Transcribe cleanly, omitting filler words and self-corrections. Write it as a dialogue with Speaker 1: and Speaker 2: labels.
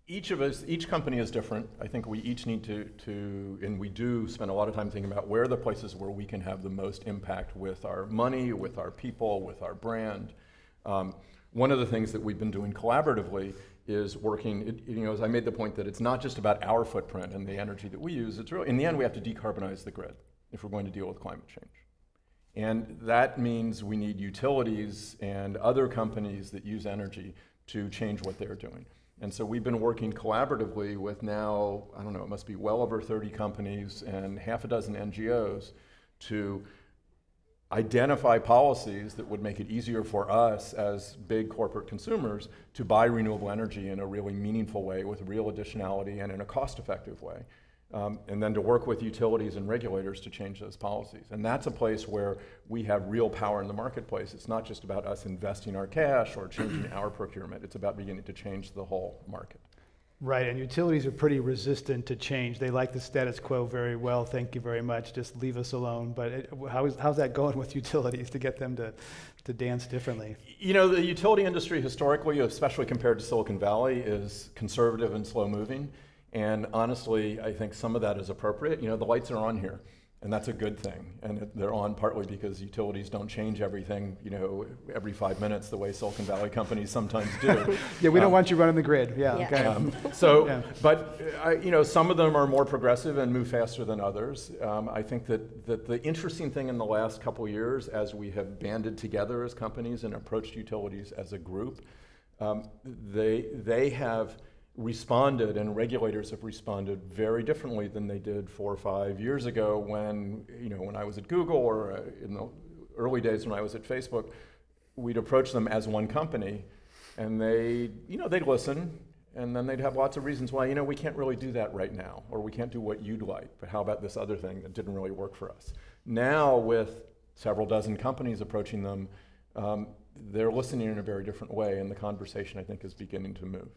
Speaker 1: each company is different. I think we each need and we do spend a lot of time thinking about where are the places where we can have the most impact with our money, with our people, with our brand. One of the things that we've been doing collaboratively is working, as I made the point that it's not just about our footprint and the energy that we use, it's really, in the end we have to decarbonize the grid if we're going to deal with climate change. And that means we need utilities and other companies that use energy to change what they're doing. And so we've been working collaboratively with now, I don't know, it must be well over 30 companies and half a dozen NGOs to identify policies that would make it easier for us as big corporate consumers to buy renewable energy in a really meaningful way with real additionality and in a cost-effective way. And then to work with utilities and regulators to change those policies. And that's a place where we have real power in the marketplace. It's not just about us investing our cash or changing our procurement. It's about beginning to change the whole market.
Speaker 2: Right, and utilities are pretty resistant to change. They like the status quo very well. Thank you very much. Just leave us alone. But how's that going with utilities to get them to dance differently?
Speaker 1: The utility industry historically, especially compared to Silicon Valley, is conservative and slow moving. And honestly, I think some of that is appropriate. The lights are on here, and that's a good thing. And they're on partly because utilities don't change everything, every 5 minutes the way Silicon Valley companies sometimes do.
Speaker 2: Yeah, we don't want you running the grid. Yeah. Okay.
Speaker 1: But some of them are more progressive and move faster than others. I think that the interesting thing in the last couple of years, as we have banded together as companies and approached utilities as a group, they have responded, and regulators have responded very differently than they did 4 or 5 years ago when I was at Google or in the early days when I was at Facebook. We'd approach them as one company, and they'd listen, and then they'd have lots of reasons why, we can't really do that right now, or we can't do what you'd like, but how about this other thing that didn't really work for us? Now, with several dozen companies approaching them, they're listening in a very different way, and the conversation, I think, is beginning to move.